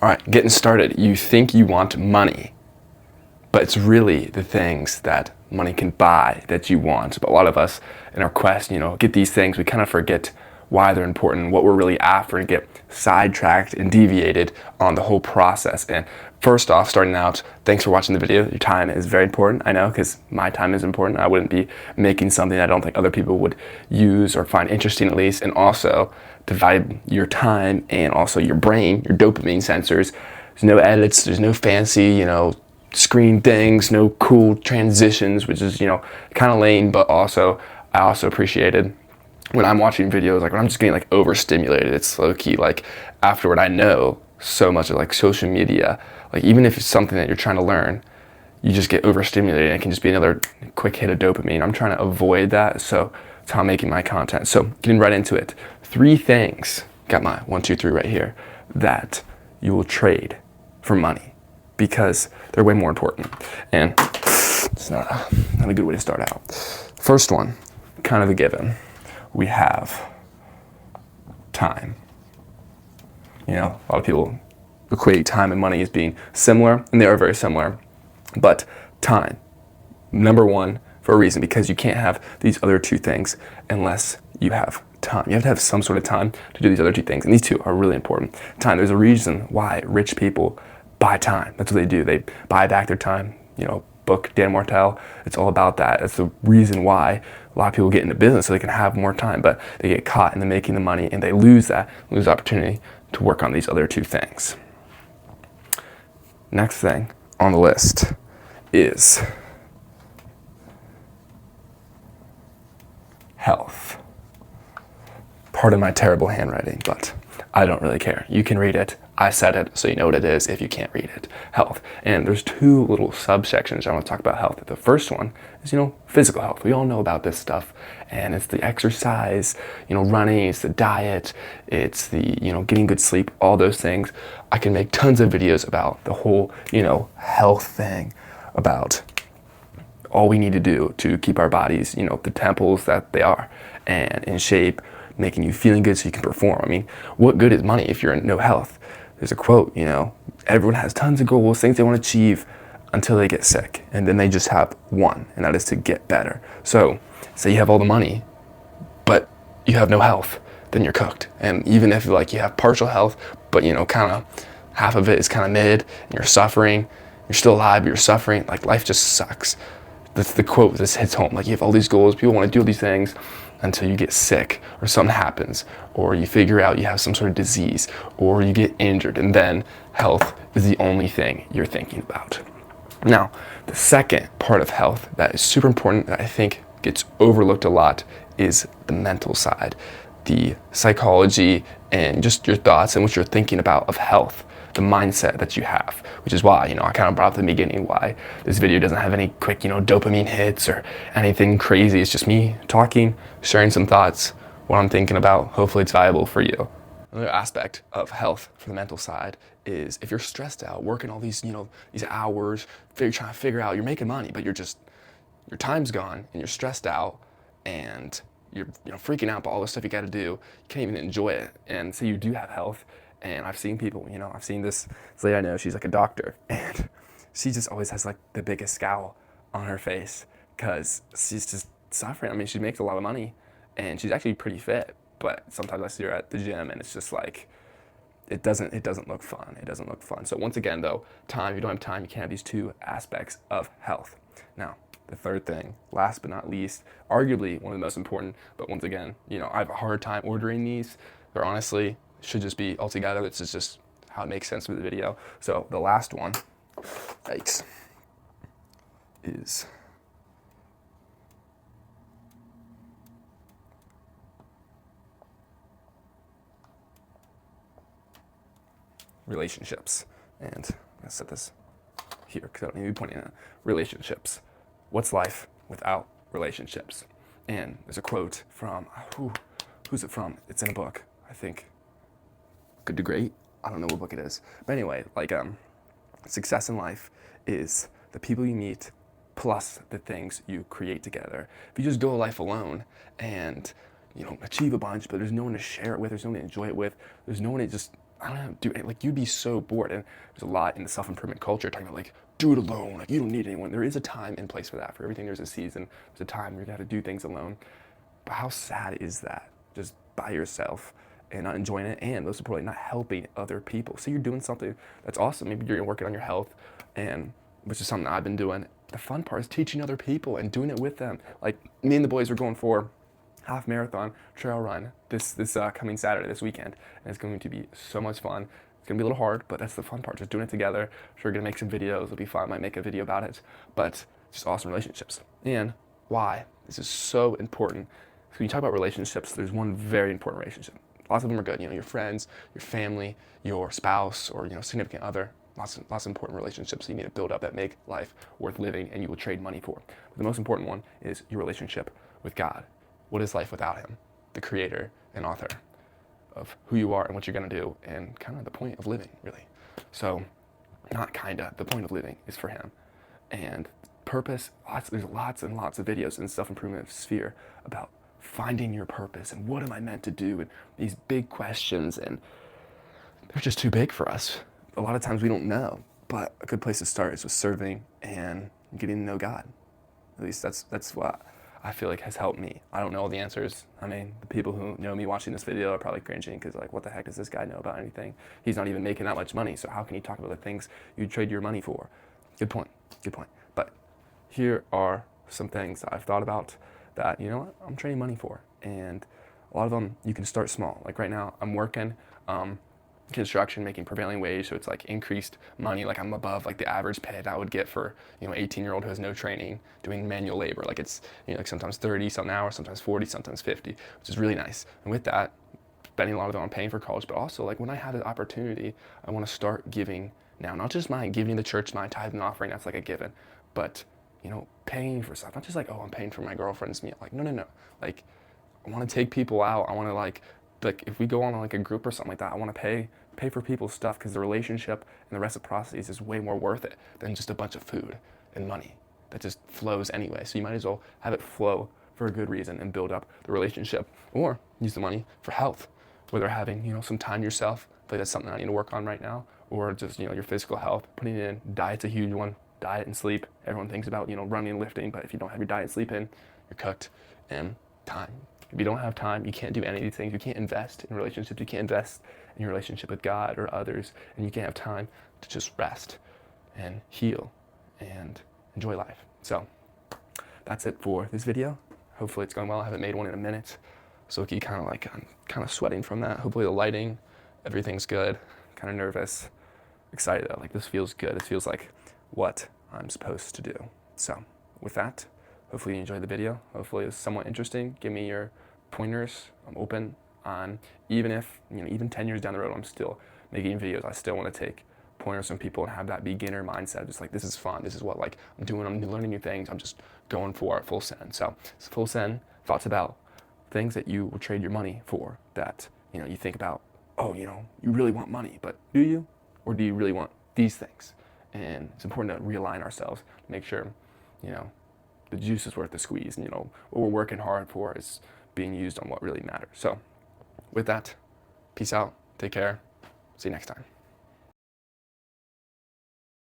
All right, getting started. You think you want money, but it's really the things that money can buy that you want. But a lot of us in our quest, get these things, we kind of forget why they're important, what we're really after, and get sidetracked and deviated on the whole process. And first off, starting out, thanks for watching the video. Your time is very important, I know, because my time is important. I wouldn't be making something I don't think other people would use or find interesting at least. And also, divide your time and also your brain, your dopamine sensors. There's no edits, there's no fancy, screen things, no cool transitions, which is, kind of lame, but also, I also appreciated when I'm watching videos, like when I'm just getting like overstimulated, it's low key, like afterward, I know so much of like social media, like even if it's something that you're trying to learn, you just get overstimulated and it can just be another quick hit of dopamine. I'm trying to avoid that, so that's how I'm making my content. So getting right into it. 3 things, got my 1, 2, 3 right here, that you will trade for money because they're way more important. And it's not a good way to start out. First one, kind of a given. We have time. A lot of people equate time and money as being similar, and they are very similar. But time, number one, for a reason, because you can't have these other 2 things unless you have time. You have to have some sort of time to do these other 2 things, and these 2 are really important. Time, there's a reason why rich people buy time. That's what they do. They buy back their time. Book Dan Martell, it's all about that. That's the reason why a lot of people get into business, so they can have more time, but they get caught in the making the money and they lose opportunity to work on these other 2 things. Next thing on the list is health. Pardon my terrible handwriting, but I don't really care. You can read it. I said it, so you know what it is if you can't read it. Health. And there's 2 little subsections I want to talk about health. The first one is, physical health. We all know about this stuff. And it's the exercise, running, it's the diet, it's the, getting good sleep, all those things. I can make tons of videos about the whole, health thing, about all we need to do to keep our bodies, the temples that they are, and in shape, making you feeling good so you can perform. I mean, what good is money if you're in no health? There's a quote, everyone has tons of goals, things they want to achieve until they get sick. And then they just have one, and that is to get better. So say you have all the money, but you have no health, then you're cooked. And even if you have partial health, but kind of half of it is kind of mid, and you're suffering, you're still alive, but you're suffering, life just sucks. That's the quote. This hits home. You have all these goals, people want to do all these things until you get sick or something happens, or you figure out you have some sort of disease, or you get injured, and then health is the only thing you're thinking about. Now, the second part of health that is super important that I think gets overlooked a lot is the mental side, the psychology and just your thoughts and what you're thinking about of health, the mindset that you have, which is why, I kind of brought up at the beginning why this video doesn't have any quick, dopamine hits or anything crazy. It's just me talking, sharing some thoughts, what I'm thinking about. Hopefully it's valuable for you. Another aspect of health for the mental side is if you're stressed out, working all these, these hours, trying to figure out, you're making money, but your time's gone and you're stressed out and you're freaking out about all the stuff you got to do. You can't even enjoy it. And so you do have health. And I've seen people, I've seen this lady I know, she's like a doctor, and she just always has the biggest scowl on her face because she's just suffering. I mean, she makes a lot of money and she's actually pretty fit, but sometimes I see her at the gym and it's just it doesn't look fun. It doesn't look fun. So once again though, time, if you don't have time, you can't have these 2 aspects of health. Now, the third thing, last but not least, arguably one of the most important, but once again, I have a hard time ordering these. They're honestly should just be all together. This is just how it makes sense for the video. So the last one, yikes, is relationships. And I'm gonna set this here because I don't need to be pointing at relationships. What's life without relationships? And there's a quote from, who's it from? It's in a book, I think. Good to Great? I don't know what book it is. But anyway, success in life is the people you meet plus the things you create together. If you just go life alone and, achieve a bunch, but there's no one to share it with, there's no one to enjoy it with, there's no one to just I don't know, do it. Like, you'd be so bored. And there's a lot in the self-improvement culture talking about, like, do it alone. Like, you don't need anyone. There is a time and place for that. For everything, there's a season. There's a time where you got to do things alone. But how sad is that? Just by yourself and not enjoying it, and most importantly, not helping other people. So you're doing something that's awesome. Maybe you're working on your health, and which is something I've been doing. The fun part is teaching other people and doing it with them. Like, me and the boys are going for half marathon trail run this coming Saturday, this weekend, and it's going to be so much fun. It's gonna be a little hard, but that's the fun part, just doing it together. Sure, we're gonna make some videos, it'll be fun, might make a video about it, but just awesome relationships. And why this is so important. So when you talk about relationships, there's one very important relationship. Lots of them are good, your friends, your family, your spouse, or significant other. Lots of important relationships you need to build up that make life worth living and you will trade money for. But the most important one is your relationship with God. What is life without him? The creator and author of who you are and what you're going to do, and kind of the point of living, really. So, the point of living is for him. And purpose, there's lots and lots of videos in the self-improvement sphere about finding your purpose and what am I meant to do, and these big questions, and they're just too big for us. A lot of times we don't know, but a good place to start is with serving and getting to know God. At least that's what I feel like has helped me. I don't know all the answers. I mean, the people who know me watching this video are probably cringing because, like, what the heck does this guy know about anything? He's not even making that much money, so how can he talk about the things you trade your money for? Good point. But here are some things that I've thought about that, I'm trading money for. And a lot of them, you can start small. Like right now, I'm working construction, making prevailing wage, so it's like increased money. Like, I'm above like the average pay that I would get for 18-year-old who has no training doing manual labor. Like, it's like sometimes 30 something hours, sometimes 40, sometimes 50, which is really nice. And with that, spending a lot of it on paying for college, but also, like, when I have the opportunity, I want to start giving now, not just giving the church my tithe and offering, that's like a given, but paying for stuff, not just like, oh, I'm paying for my girlfriend's meal. Like, no, like, I want to take people out. I want to like if we go on like a group or something like that, I want to pay for people's stuff, because the relationship and the reciprocity is just way more worth it than just a bunch of food and money that just flows anyway. So you might as well have it flow for a good reason and build up the relationship, or use the money for health, whether having some time yourself. I think that's something I need to work on right now, or just your physical health. Putting it in, diet's a huge one. Diet and sleep. Everyone thinks about running and lifting, but if you don't have your diet and sleep in, you're cooked. And time. If you don't have time, you can't do any of these things. You can't invest in relationships. You can't invest in your relationship with God or others. And you can't have time to just rest and heal and enjoy life. So that's it for this video. Hopefully it's going well. I haven't made one in a minute. So I'm kind of sweating from that. Hopefully the lighting, everything's good. Kind of nervous. Excited though. Like, this feels good. This feels like what I'm supposed to do. So with that, hopefully you enjoyed the video. Hopefully it was somewhat interesting. Give me your pointers. I'm open on, even if, even 10 years down the road, I'm still making videos. I still want to take pointers from people and have that beginner mindset. Just like, this is fun. This is what I'm doing. I'm learning new things. I'm just going for it full send. So it's full send. Thoughts about things that you will trade your money for, that, you think about, oh, you really want money, but do you? Or do you really want these things? And it's important to realign ourselves, make sure, the juice is worth the squeeze, and what we're working hard for is being used on what really matters. So with that, peace out, take care, see you next time.